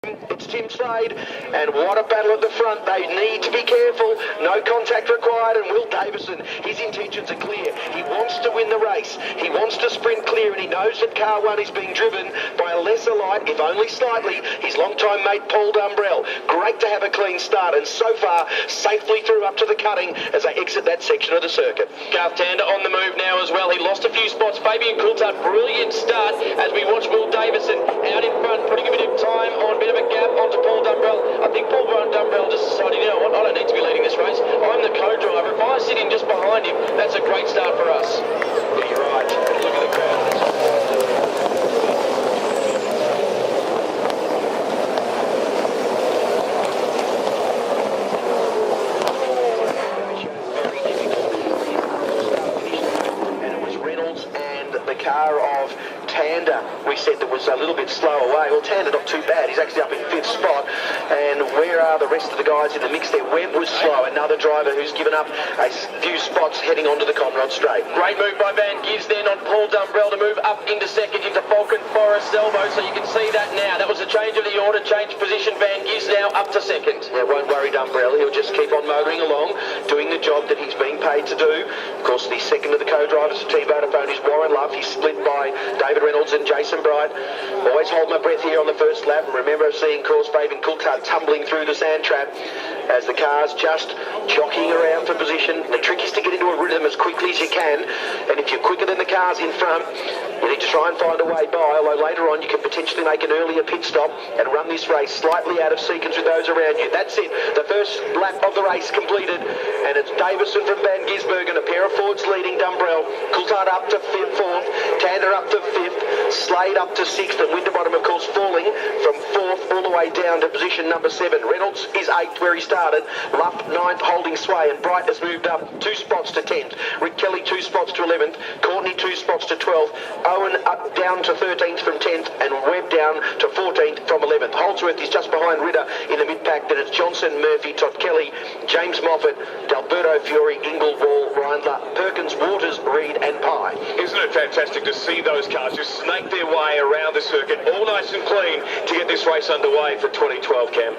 It's Tim Slade, and what a battle at the front. They need to be careful. No contact required, and Will Davison, his intentions are clear. He wants to win the race. He wants to sprint clear, and he knows that car one is being driven by a lesser light, if only slightly, his long-time mate Paul Dumbrell. Great to have a clean start, and so far, safely through up to the cutting as they exit that section of the circuit. Garth Tander on the move now as well. He lost a few spots. Fabian Coulthard, brilliant start as we watch Will Davison out in front, putting a bit of time on, bit of a gap onto Paul Dumbrell. I think Paul Dumbrell just decided, you know what, I don't need to be leading this race. I'm the co-driver. If I sit in just behind him, that's a great start for us. Yeah, you're right. Look at the crowd. Car of Tander, we said that was a little bit slow away. Well, Tander not too bad. He's actually up in 5th spot. And where are the rest of the guys in the mix there? Webb was slow. Another driver who's given up a few spots heading onto the Conrod Straight. Great move by Van Gies then on Paul Dumbrell to move up into second into Falcon Forest Elbow. So you can see that now. That was a change of the order, change position. Van Gies now up to second. Yeah, won't worry Dumbrell. He'll just keep on motoring along, doing the job that he's being paid to do. Of course, the second of the co-drivers for T-Vodafone is Warren Love. He's split by David Reynolds and Jason Bright. Always hold my breath here on the first lap, and remember seeing course Fabian Coulthard tumbling through the sand trap as the car's just jockeying around for position. The trick is to get into a rhythm as quickly as you can, and if you're quicker than the cars in front, you need to try and find a way by, although later on you can potentially make an earlier pit stop and run this race slightly out of sequence with those around you. That's it. The first lap of the race completed, and it's Davison from Van Gisbergen, a pair of Fords leading Dumbrell. Coulthard up to 4th, Tander up to 5th, Slade up to 6th, and Winterbottom, of course, falling from 4th all the way down to position number 7. Reynolds is 8th where he started. Luff 9th holding sway, and Bright has moved up 2 spots to 10th. Rick Kelly 2 spots to 11th. Courtney 2 spots to 12th. Owen up down to 13th from 10th, and Webb down to 14th from 11th. Holdsworth is just behind Ritter in the mid-pack. Then it's Johnson, Murphy, Todd Kelly, James Moffat, D'Alberto Fiore, Inglewall, Reindler, Perkins, Waters, Reed and Pye. Isn't it fantastic to see those cars just snake their way around the circuit, all nice and clean, to get this race underway for 2012, Cam?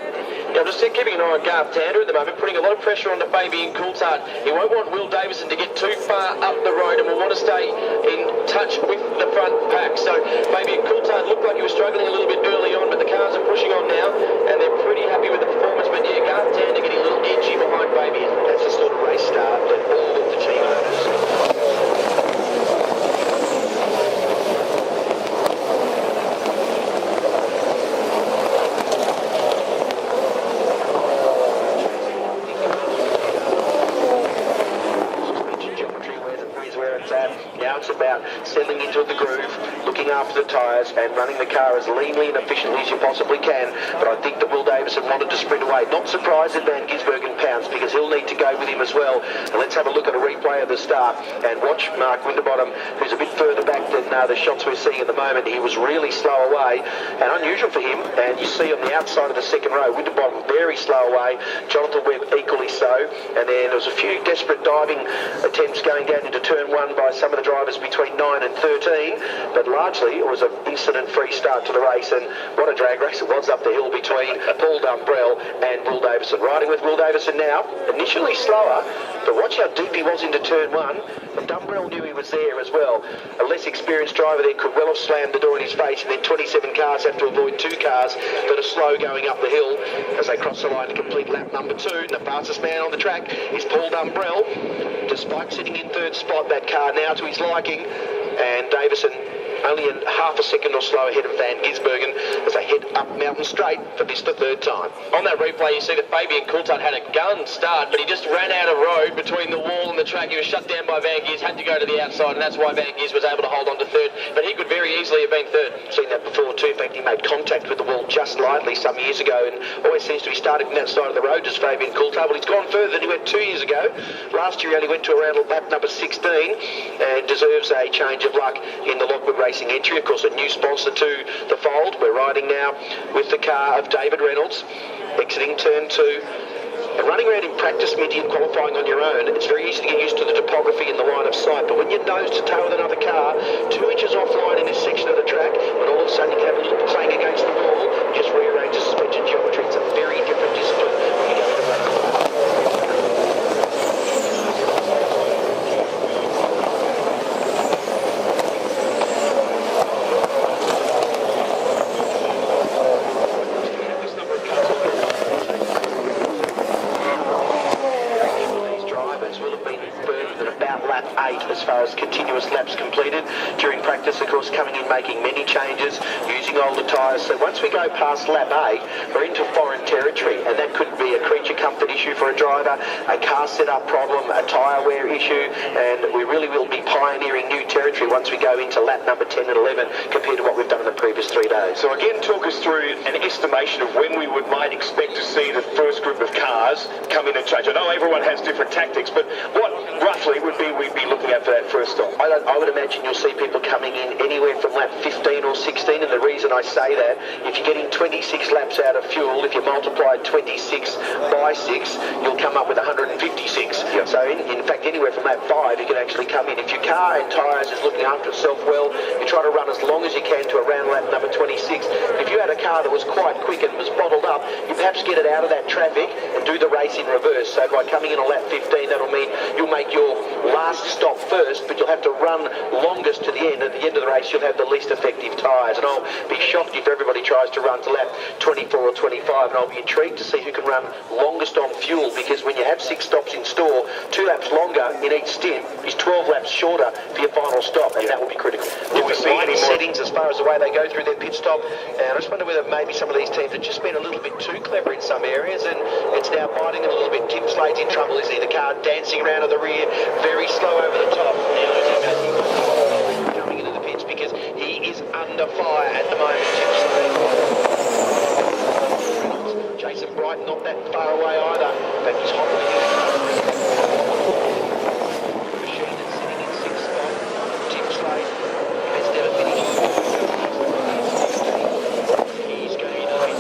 Yeah, I'm just keeping an eye on Garth Tander at the moment, putting a lot of pressure on the Fabian Coulthard. He won't want Will Davison to get too far up the road and will want to stay in touch with the front pack. So Fabian Coulthard looked like he was struggling a little bit early on, but the cars are pushing on now, and they're pretty happy with the performance. But yeah, Garth Tander getting a little edgy behind Fabian. That's the sort of race start that all of the team owners now. It's about settling into the groove, looking after the tyres and running the car as leanly and efficiently as you possibly can. But I think that Will Davison wanted to sprint away. Not surprised that Van Gisbergen pounced, because he'll need to go with him as well. And let's have a look at a replay of the start and watch Mark Winterbottom, who's a bit further back than the shots we're seeing at the moment. He was really slow away, and unusual for him. And you see on the outside of the second row, Winterbottom very slow away, Jonathan Webb equally so. And then there was a few desperate diving attempts going down into turn 1 by some of the drivers between 9 and 13, but largely it was an incident-free start to the race, and what a drag race it was up the hill between Paul Dumbrell and Will Davison. Riding with Will Davison now, initially slower, but watch how deep he was into turn 1, and Dumbrell knew he was there as well. A less experienced driver there could well have slammed the door in his face, and then 27 cars have to avoid 2 cars that are slow going up the hill as they cross the line to complete lap number 2. And the fastest man on the track is Paul Dumbrell, despite sitting in 3rd spot. That car now to his liking, and Davison only a half a second or so ahead of Van Gisbergen as they head up Mountain Straight for this the 3rd time. On that replay, you see that Fabian Coulthard had a gun start, but he just ran out of road between the wall and the track. He was shut down by Van Gies, had to go to the outside, and that's why Van Gies was able to hold on to 3rd, but he could very easily have been 3rd. Seen that before too. In fact, he made contact with the wall just lightly some years ago, and always seems to be starting from that side of the road, just Fabian Coulthard. Well, he's gone further than he went 2 years ago. Last year he only went to around lap number 16, and deserves a change of luck in the Lockwood Racing entry. Of course, a new sponsor to the fold. We're riding now with the car of David Reynolds, exiting turn 2. And running around in practice mid-year qualifying on your own, it's very easy to get used to the topography and the line of sight. But when you're nose to tail with another car, 2 inches offline in this section of the track, when all of a sudden you can have a little clang against the wall, just rearranges as far as continuous laps completed. During practice, of course, coming in, making many changes, using older tyres. So once we go past lap 8, we're into foreign territory, and that could be a creature comfort issue for a driver, a car setup problem, a tyre wear issue, and we really will be pioneering new territory once we go into lap number 10 and 11 compared to what we've done in the previous 3 days. So again, talk us through an estimation of when we might expect to see the first group of cars come in and change. I know everyone has different tactics, but what roughly we'd be looking at for that first stop? I would imagine you'll see people coming in anywhere from lap 15 or 16, and the reason I say that, if you're getting 26 laps out of fuel, if you multiply 26 by 6, you'll come up with 156. Yep. So in fact, anywhere from lap 5, you can actually come in. If your car and tyres is looking after itself well, you try to run as long as you can to around lap number 26. If you had a car that was quite quick and was bottled up, you perhaps get it out of that traffic and do the race in reverse. So by coming in on lap 15, that'll mean you'll make your last stop first, but you'll have to run longest to the end. At the end of the race, you'll have the least effective tyres. And I'll be shocked if everybody tries to run to lap 24 or 25, and I'll be intrigued to see who can run longest on fuel, because when you have 6 stops in store, 2 laps longer in each stint is 12 laps shorter for your final stop, and that will be critical. Will we see any more settings as far as the way they go through their pit stop, and I just wonder whether maybe some of these teams have just been a little bit too clever in some areas, and it's now biting them a little bit. Tim Slade's in trouble, is he? The car dancing around at the rear, very slow over the top. Now is he coming into the pits because he is under fire at the moment. Tim Slade. Jason Bright not that far away either. In fact, he's hopping in. Machine that's sitting in 6th spot. Tim Slade has never finished. He's going to be the lead.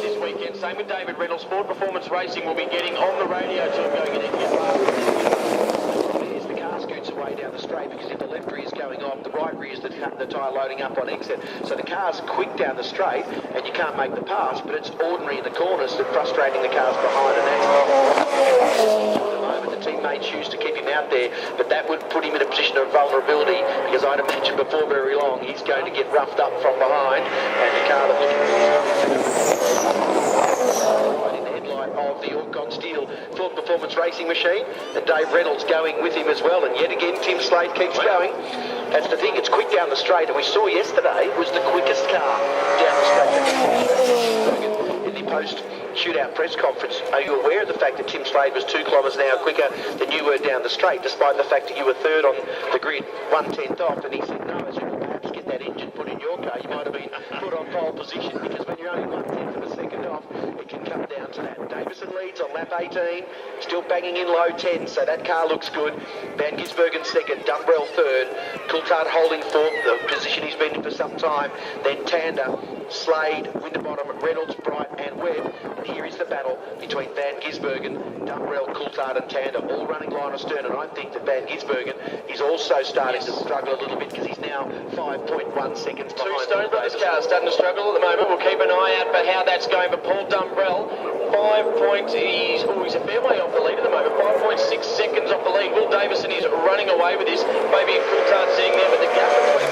This weekend, same with David Reynolds. Sport Performance Racing will be getting on the radio to him going in. As the car scoots away down the straight, because if the left rear is going off, the right rear is the tyre loading up on exit. So the car's quick down the straight, and you can't make the pass, but it's ordinary in the corners and frustrating the cars behind. And that's at the moment the teammates choose to keep him out there, but that would put him in a position of vulnerability, because I'd imagine before very long he's going to get roughed up from behind, and the car that was right in the headlight of the Orcon Steel Ford Performance Racing machine, and Dave Reynolds going with him as well, and yet again Tim Slade keeps going. That's the thing, it's quick down the straight, and we saw yesterday was the quickest car down the straight. In the post-shootout press conference, are you aware of the fact that Tim Slade was 2 kilometres an hour quicker than you were down the straight, despite the fact that you were 3rd on the grid, 1/10 off? And he said, no, as you perhaps get that engine put in your car, you might have been put on pole position, because when you're only 1/10 of a second off, it can come down to that. Davison leads on lap 18, still banging in low 10, so that car looks good. Van Gisbergen 2nd, Dumbrell 3rd, Coulthard holding 4th, the position he's been in for some time. Then Tander, Slade, Winterbottom, Reynolds, Bright and Webb. And here is the battle between Van Gisbergen, Dumbrell, Coulthard and Tander, all running line astern. And I think that Van Gisbergen is also starting to struggle a little bit, because he's now 5.1 seconds behind. 2 Stone Brothers cars starting to struggle at the moment. We'll keep an eye out for how that's going for Paul Dumbrell. 5 points, he's a fair way off the lead at the moment. 5.6 seconds off the lead. Will Davison is running away with this. Maybe Coulthard sitting there, but the gap between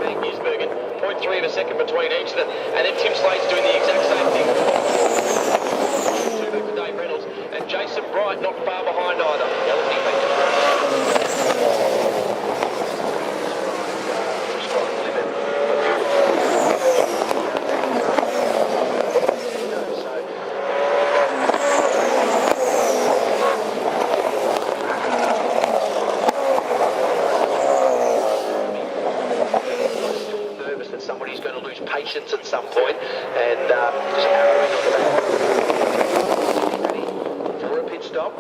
Van Gisbergen, 0.3 of a second between each of them. And then Tim Slade's doing the exact same thing. 2 back for Dave Reynolds. And Jason Bright not far behind either. Patience at some point, and just arrowing on the back. Ready for a pit stop,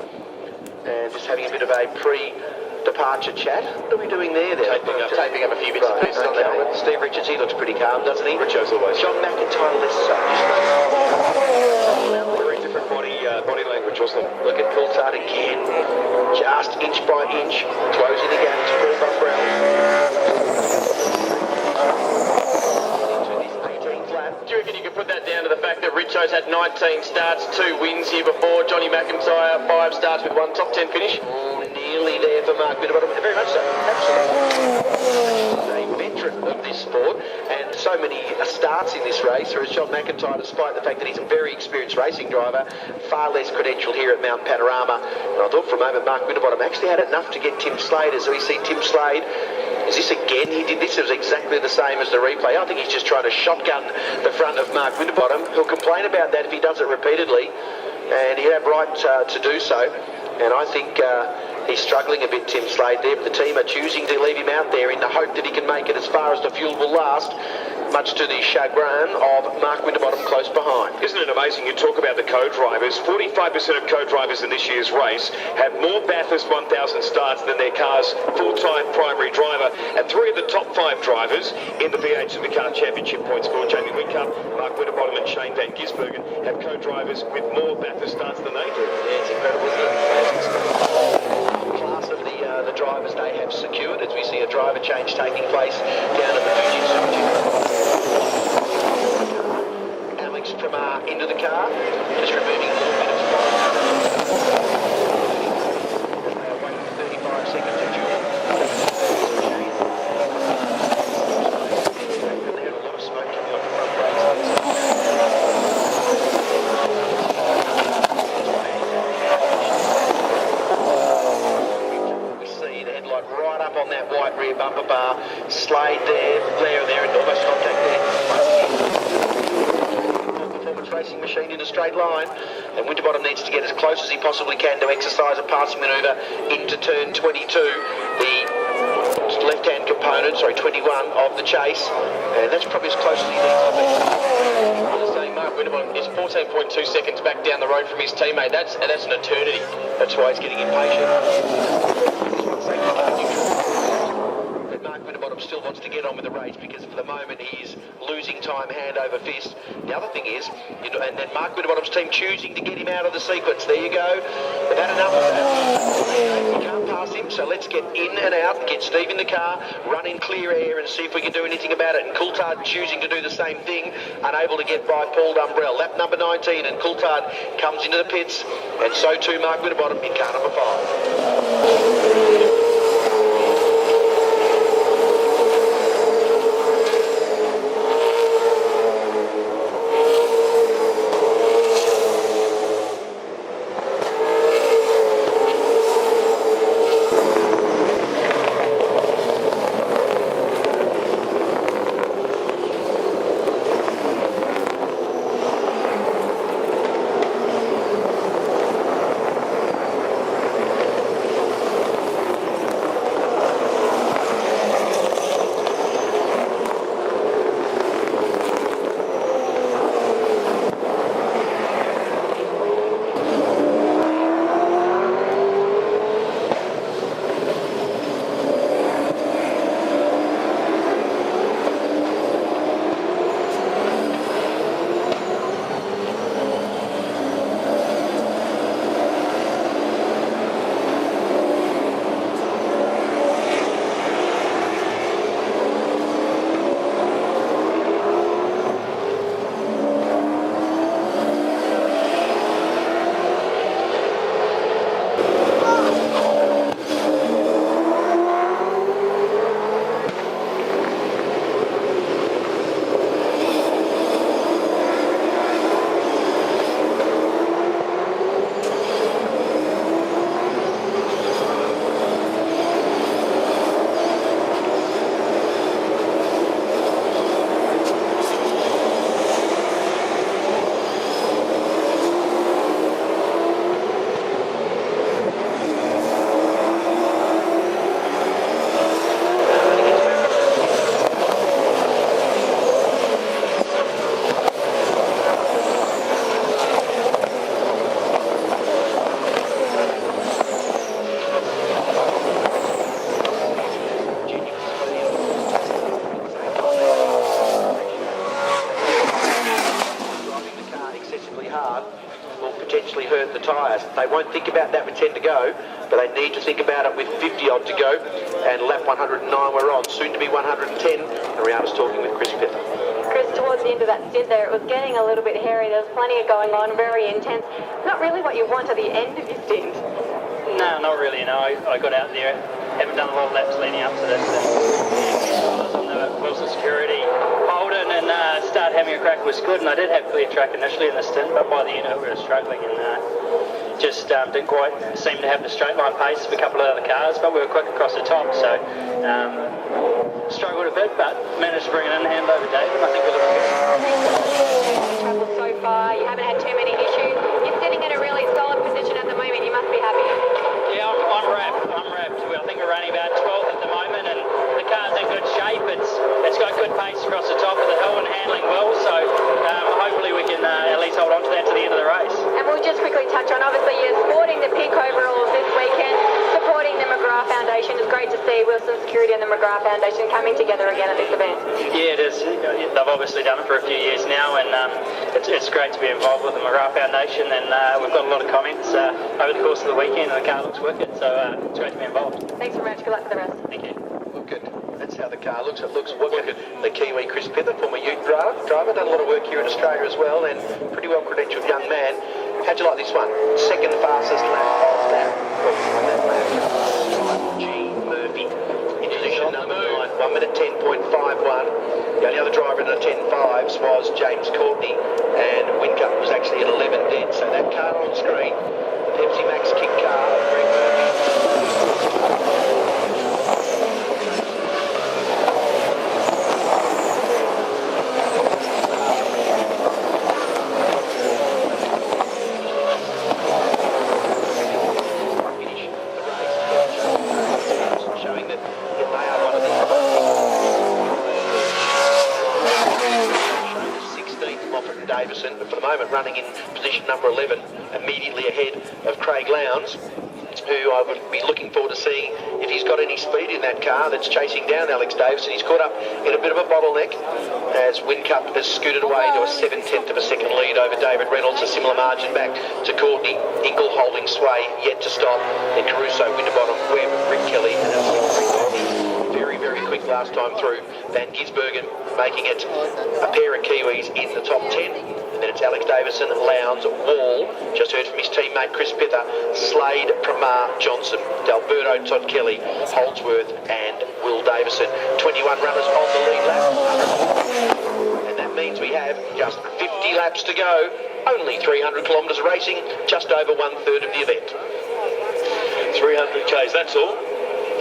and just having a bit of a pre-departure chat. What are we doing there? Taping up a few bits and pieces on that one. Steve Richards, he looks pretty calm, doesn't he? Richards always. John McIntyre less so. Very different body language, wasn't it? Look at Coulthard again, just inch by inch, closing the gap to Paul Dumbrell. Do you reckon you could put that down to the fact that Richo's had 19 starts, 2 wins here before? Johnny McIntyre, 5 starts with 1 top 10 finish? Nearly there for Mark Winterbottom. Very much so. Absolutely. A veteran of this sport, and so many starts in this race, whereas John McIntyre, despite the fact that he's a very experienced racing driver, far less credentialed here at Mount Panorama. And I thought for a moment Mark Winterbottom actually had enough to get Tim Slade. As we see Tim Slade, is this again? He did this. It was exactly the same as the replay. I think he's just trying to shotgun the front of Mark Winterbottom. He'll complain about that if he does it repeatedly, and he'd have right to do so. And I think he's struggling a bit, Tim Slade, there, but the team are choosing to leave him out there in the hope that he can make it as far as the fuel will last, much to the chagrin of Mark Winterbottom close behind. Isn't it amazing? You talk about the co-drivers. 45% of co-drivers in this year's race have more Bathurst 1000 starts than their car's full-time primary driver. And 3 of the top 5 drivers in the V8 Supercar Championship points for Jamie Whincup, Mark Winterbottom and Shane Van Gisbergen have co-drivers with more Bathurst starts than they do. Yeah, it's incredible, isn't it? Class of the drivers they have secured, as we see a driver change taking place down at the Fuji Supercar. Alex Tramar into the car, just removing a little bit of spot. Waiting for 35 seconds of duel. They had a lot of smoke coming off the front brakes. We see the headlight right up on that white rear bumper bar. Slade there, Blair there, and almost contact there. Racing machine in a straight line, and Winterbottom needs to get as close as he possibly can to exercise a passing manoeuvre into turn 22, the left-hand component, 21 of the chase, and that's probably as close as he needs to be. Saying Mark Winterbottom is 14.2 seconds back down the road from his teammate. That's an eternity. That's why he's getting impatient. Mark Winterbottom still wants to get on with the race because for the moment he is losing time hand over fist. The other thing is, and then Mark Winterbottom's team choosing to get him out of the sequence. There you go. They've had enough of that. We can't pass him, so let's get in and out and get Steve in the car, run in clear air and see if we can do anything about it. And Coulthard choosing to do the same thing, unable to get by Paul Dumbrell. Lap number 19, and Coulthard comes into the pits, and so too Mark Winterbottom in car number 5. hurt the tyres. They won't think about that with 10 to go, but they need to think about it with 50 odd to go. And lap 109 we're on, soon to be 110. And Rihanna's talking with Chris Pith. Chris, towards the end of that stint there, it was getting a little bit hairy. There was plenty of going on, very intense. Not really what you want at the end of your stint. No, not really, no. I got out there, haven't done a lot of laps leading up to this. I was on the Wilson Wilson Security, Holden, and start having a crack was good. And I did have clear track initially in the stint, but by the end of it we were struggling and just didn't quite seem to have the straight line pace of a couple of other cars, but we were quick across the top, so struggled a bit, but managed to bring it in hand over David, and I think we're looking good. Travelled so far, you haven't had too many issues. You're sitting in a really solid position at the moment, you must be happy. Yeah, I'm wrapped. I think we're running about 12th at the moment, and the car's in good shape. It's got good pace across the top of the hill and handling well, so hopefully we can at least hold on to that to the end of the race. And we'll just quickly touch on, obviously you're sporting the pink overalls this weekend, supporting the McGrath Foundation. It's great to see Wilson Security and the McGrath Foundation coming together again at this event. Yeah, it is. They've obviously done it for a few years now, and it's great to be involved with the McGrath Foundation, and we've got a lot of comments over the course of the weekend, and the car looks wicked, so it's great to be involved. Thanks very much. Good luck for the rest. Thank you. Well, good. That's how the car looks. It looks wicked. The Kiwi Chris Pither, former youth driver, done a lot of work here in Australia as well, and pretty well credentialed young man. How'd you like this one? Second fastest lap of that. G. Murphy in position number 9, 1 minute 10.51. The only other driver in the 10.5s was James Courtney, and Whincup was actually at 11 dead. So that car on screen, the Pepsi Max kick car, Greg Murphy. But for the moment running in position number 11, immediately ahead of Craig Lowndes, who I would be looking forward to seeing if he's got any speed in that car that's chasing down Alex Davison. He's caught up in a bit of a bottleneck as Whincup has scooted away to a 7/10 of a second lead over David Reynolds, a similar margin back to Courtney. Ingle holding sway, yet to stop. Then Caruso, Winterbottom, Webb, Rick Kelly, and very, very quick last time through. Van Gisbergen making it a pair of Kiwis in the top 10. And then it's Alex Davison, Lowndes, Wall. Just heard from his teammate Chris Pither, Slade, Pramar, Johnson, D'Alberto, Todd Kelly, Holdsworth and Will Davison. 21 runners on the lead lap. And that means we have just 50 laps to go. Only 300 kilometres of racing, just over 1/3 of the event. 300 Ks, that's all.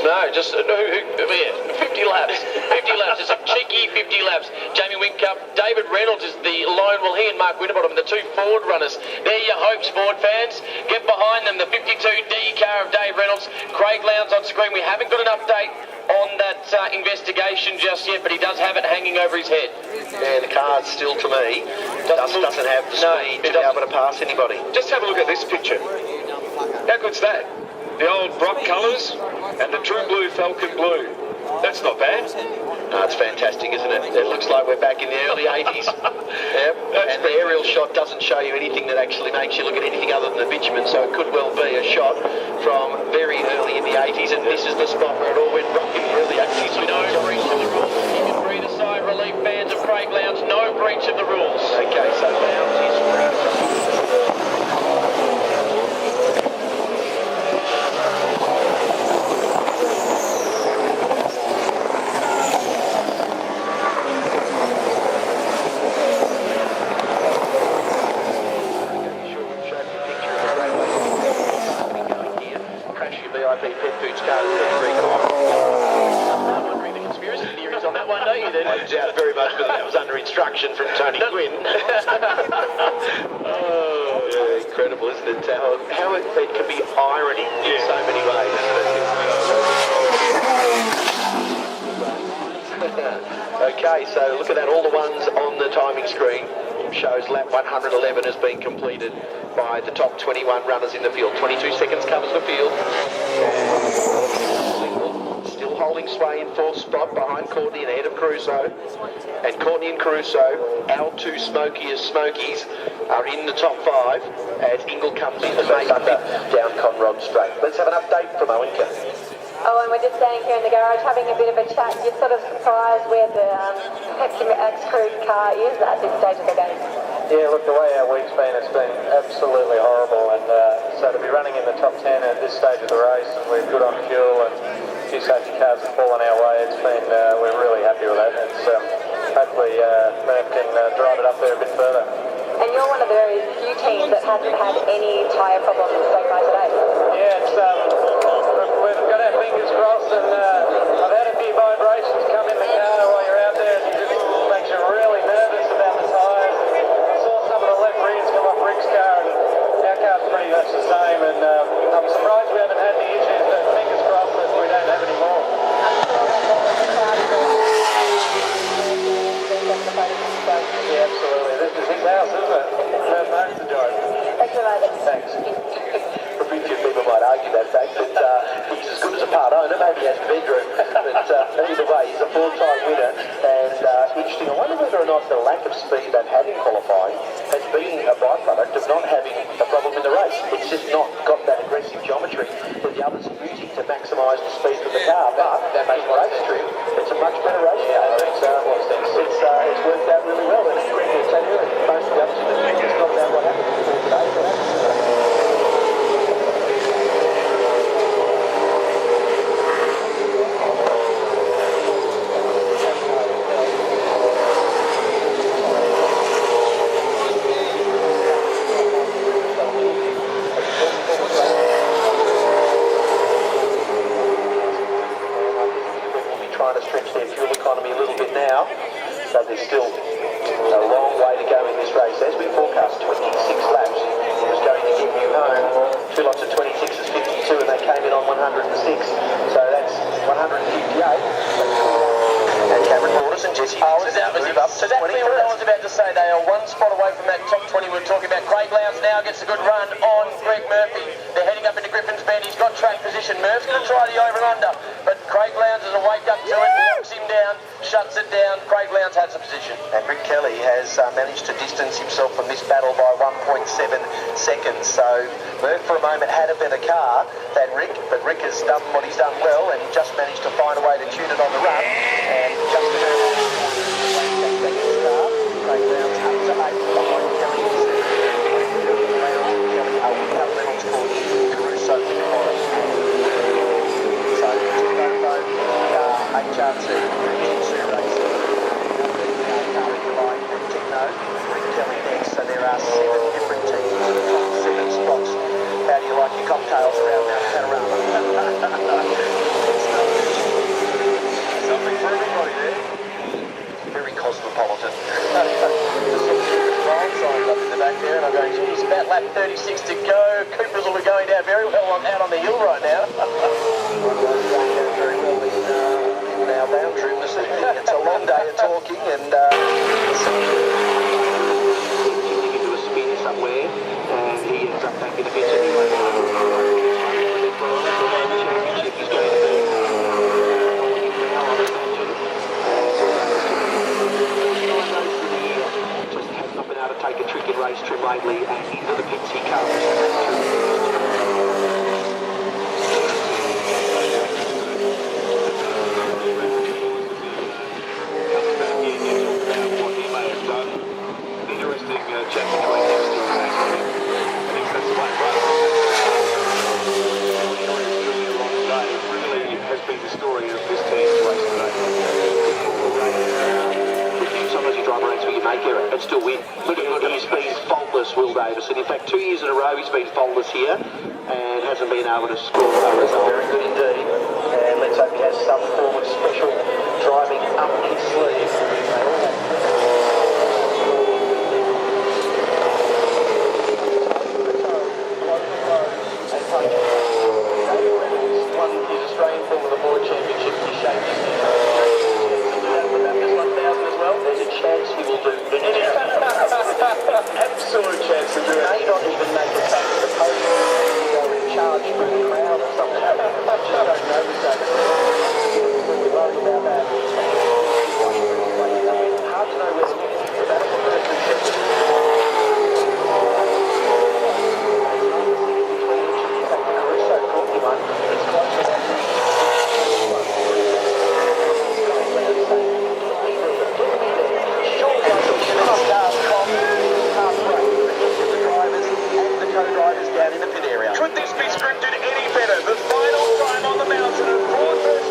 No, just 50 laps. 50 laps. It's a cheeky 50 laps. Jamie Whincup, David Reynolds is the lone. Well, he and Mark Winterbottom, the two Ford runners. They're your hopes, Ford fans. Get behind them. The 52D car of Dave Reynolds. Craig Lowndes on screen. We haven't got an update on that investigation just yet, but he does have it hanging over his head. Yeah, the car still, to me, doesn't have the speed to be able to pass anybody. Just have a look at this picture. How good's that? The old Brock colours and the True Blue Falcon Blue. That's not bad. No, it's fantastic, isn't it? It looks like we're back in the early 80s. Yep. And the aerial shot doesn't show you anything that actually makes you look at anything other than the bitumen, so it could well be a shot from very early in the 80s, and this is the spot where it all went wrong in the early 80s. No breach of the rules. You can breathe a sigh of relief, fans of Craig Lowndes. No breach of the rules. Okay, so Lowndes is free. Instruction from Tony Quinn. Oh, yeah, incredible, isn't it? How it can be irony in so many ways, isn't it? Okay, so look at that. All the ones on the timing screen shows lap 111 has been completed by the top 21 runners in the field. 22 seconds covers the field. Still holding sway in fourth spot behind Courtney and ahead of Caruso. And Courtney and Caruso, our two smokiest smokies, are in the top 5 as Ingle comes in to make down Conrod Straight. Let's have an update from Owenka. Oh, and we're just standing here in the garage having a bit of a chat. You're sort of surprised where the Pepsi Max Crude car is at this stage of the game. Yeah, look, the way our week's been, it's been absolutely horrible, and so to be running in the top 10 at this stage of the race, and we're good on fuel, and few safety cars have fallen our way. It's been, we're really happy with that. It's, hopefully Murph can drive it up there a bit further. And you're one of those few teams that hasn't had any tyre problems so far today. Yeah, it's, we've got our fingers crossed, and I've had a few vibrations come in the car while you're out there, and it just makes you really nervous about the tyres. I saw some of the left rears come off Rick's car, and our car's pretty much the same, and I'm surprised we haven't had the issues, but fingers crossed that we don't have any more. Yeah, absolutely. This is his house, isn't it? Murph knows the drive. Thanks so much. Thanks. A few people might argue that fact, but he's as good as a part owner, maybe he has a bedroom, but either way, he's a four-time winner, and interesting, I wonder whether or not the lack of speed they've had in qualifying has been a byproduct of not having a problem in the race. It's just not got that aggressive geometry that the others are using to maximise the speed of the car, but that makes the race trip, it's a much better race car. It's worked out really well, and Greg will tell you, most of the others it's not about what happened before today, but trying to stretch their fuel economy a little bit now, but there's still a long way to go in this race. As we forecast, 26 laps was going to get you home. Two lots of 26 is 52, and they came in on 106, so that's 158. And Cameron Borders and Jesse That's exactly what I was about to say. They are one spot away from that top 20 we were talking about. Craig Lowndes now gets a good run on Greg Murphy. They're heading up into Griffin's Bend. He's got track position. Murph's going to try the over and under, but Craig Lowndes has a wake up to it, locks him down, shuts it down. Craig Lowndes has the position. And Rick Kelly has managed to distance himself from this battle by 1.7 seconds. So Murph for a moment had a better car than Rick, but Rick has done what he's done well and just managed to find a way to tune it on the run. And just about Craig Lowndes up to 8 behind Kelly. Kelly a win-up Reynolds Court, Caruso in the bottom. So both HRT, Jitsu Racing, and Techno, Rick Kelly next. So there are 7 different teams in the top 7 spots. How do you like your cocktails around Mount Panorama? Something for everybody there. Very cosmopolitan. Signs up in the back there, and I'm going, geez, about lap 36 to go. Cooper's will be going down very well out on the hill right now. Very well in our boundary room this evening. It's a long day of talking, and into a spin somewhere, and he ends up back in the pits anyway. Championship is going to be just has not been able to take a trick in race trim lately, and into the pits he comes. Chat between these two exactly. I think that's the way really has been the story of this team's race today. Sometimes you drive a race where you make error and still win. Look at he's been faultless, Will Davison. In fact, 2 years in a row he's been faultless here and hasn't been able to score a result. Very good indeed. And let's hope he has some form of special driving up his sleeve. Absolute chance to do it. May not even make it back to the podium. Go in charge through the crowd or something. Just don't know this day. We're worried about that. Hard to know whether the battle for first and second. Caruso caught him one. It's close to that. Co-drivers down in the pit area. Could this be scripted any better? The final time on the mountain of Bathurst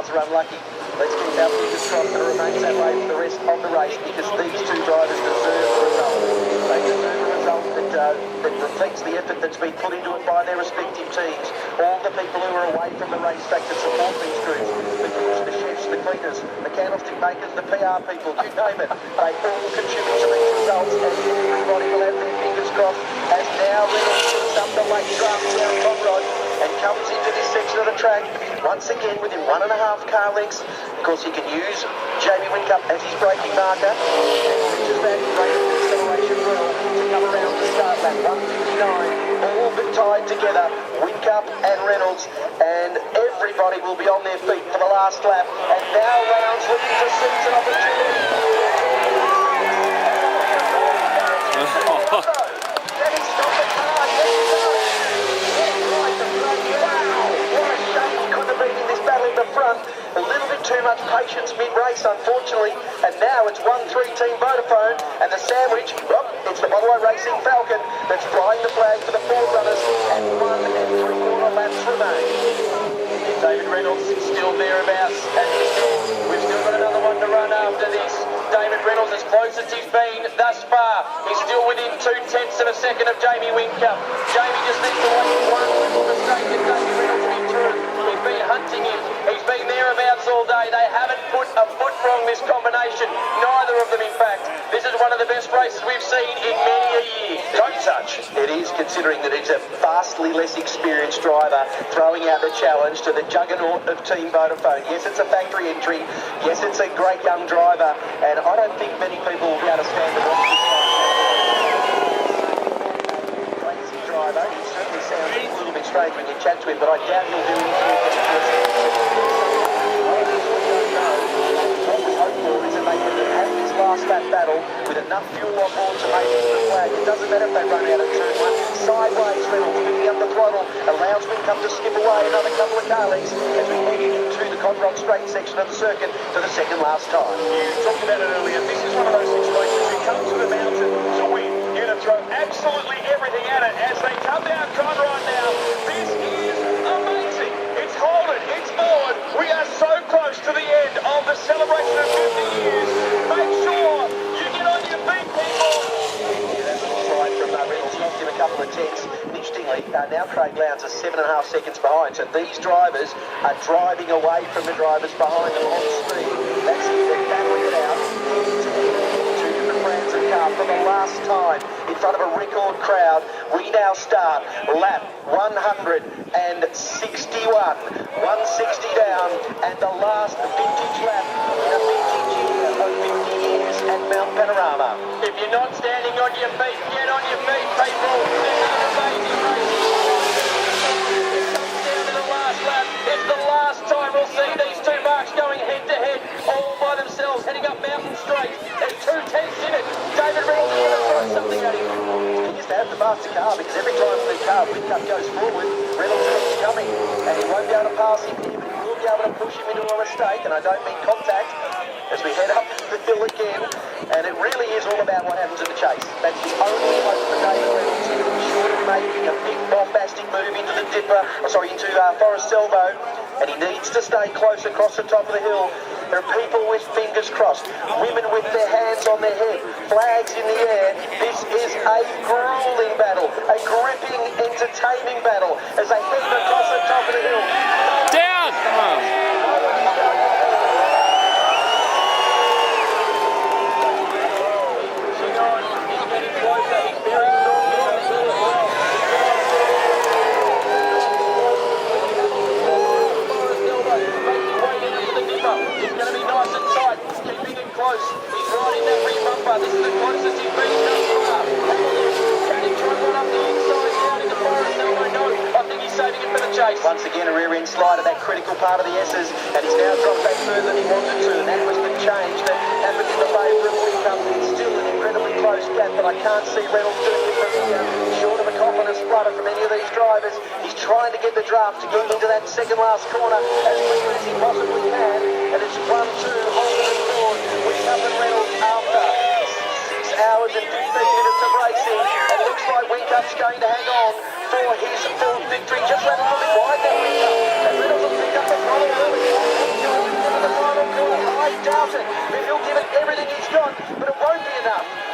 cars are unlucky. Let's keep our fingers crossed that it remains that way for the rest of the race, because these two drivers deserve the result. They deserve a result that reflects the effort that's been put into it by their respective teams. All the people who are away from the racetrack that support these groups, the cooks, the chefs, the cleaners, the candlestick makers, the PR people, you name it, they all contribute to these results, and everybody will have their fingers crossed as now Reynolds picks up the late draft down Conrod and comes into this section of the track once again within 1.5 car lengths. Of course, he can use Jamie Whincup as his braking marker, and uses that rate of acceleration well to come around the start lap. 1:59, all but tied together, Whincup and Reynolds, and everybody will be on their feet for the last lap. And now Rounds looking to seize an opportunity. Can he stop the car? Yes, he does. Right, the front. Wow, what a shame he couldn't have been in this battle at the front. A little bit too much patience mid-race, unfortunately, and now it's 1-3 Team Vodafone, and the sandwich, well, it's the Volvo Racing Falcon that's flying the flag for the forerunners, and 1 3/4 laps remain. David Reynolds still thereabouts, and we've still got another one to run after this. David Reynolds, as close as he's been thus far, he's still within 0.2 of a second of Jamie Whincup. Jamie just needs to wait one little mistake and David Reynolds will be through. He's been hunting him. He's been thereabouts all day. They haven't put a foot wrong, this combination. Neither of them, in fact. This is one of the best races we've seen in many a year. Don't touch. It is, considering that it's a vastly less experienced driver throwing out the challenge to the juggernaut of Team Vodafone. Yes, it's a factory entry. Yes, it's a great young driver, and I don't think many people will be able to stand to watch this one. Crazy driver. He certainly sounds a little bit strange when you chat to him, but I doubt he'll do anything. What we hope for is that they can have this last lap battle with enough fuel on board to make it to the flag. It doesn't matter if they run out of turn 1. Sideways, Reynolds picking up the throttle, allows Whincup to skip away another couple of car lengths as we head into the Conrod straight section of the circuit for the second last time. You talked about it earlier. This is one of those situations. You come to the mountain to win. You're going to throw absolutely everything at it as they come down Conrod now. This is amazing. It's Holden. It's Ford. We are so close to the end of the celebration of 50 years. Make sure you get on your feet, people. Yeah, that's a slide from Reynolds. Knocked him a couple of tenths. Interestingly, now Craig Lowndes is 7.5 seconds behind, so these drivers are driving away from the drivers behind them on speed. That's it, they're battling it out. Two different brands of car for the last time in front of a record crowd. We now start lap 161. 160 down, and the last vintage lap in a vintage year of 50 years at Mount Panorama. If you're not standing on your feet, get on your feet, people. This is an amazing race. It comes down to the last lap. It's the last time we'll see these two marks going head-to-head, all by themselves, heading up Mountain Straight. There's 2 tenths in it. David Reynolds is going to throw something at him. He has to have the faster car, because every time the car Whincup goes forward, Reynolds keeps coming, and he won't be able to pass him here, but he will be able to push him into a mistake, and I don't mean contact, as we head up the hill again, and it really is all about what happens in the chase. That's the only hope for David Reynolds, short of making a big bombastic move into the into Forest Selvo, and he needs to stay close across the top of the hill. There are people with fingers crossed, women with their hands on their head, flags in the air. This is a grueling battle, a gripping, entertaining battle as they head across the top of the hill. Down! Come on. He's right in that rear bumper. This is the closest he's been thus far. Have a look. Can he try one up the inside down in the forest? No, I think he's saving it for the chase. Once again, a rear end slide at that critical part of the S's, and he's now dropped back further than he wanted to, and that was the change that happened in the favour of Whincup. It's still an incredibly close gap, but I can't see Reynolds doing it from here. Short of a confidence flutter from any of these drivers. He's trying to get the draft to get into that second last corner as quickly as he possibly can, and it's 1-2 Holden and Ford. Whincup and Reynolds after 6 hours and 15 minutes of racing, and it looks like Whincup's going to hang on for his fourth victory. Just ran a little bit wide there, Whincup, and Reynolds will pick up the throttle early. in the final corner. I doubt it. He'll give it everything he's got, but it won't be enough.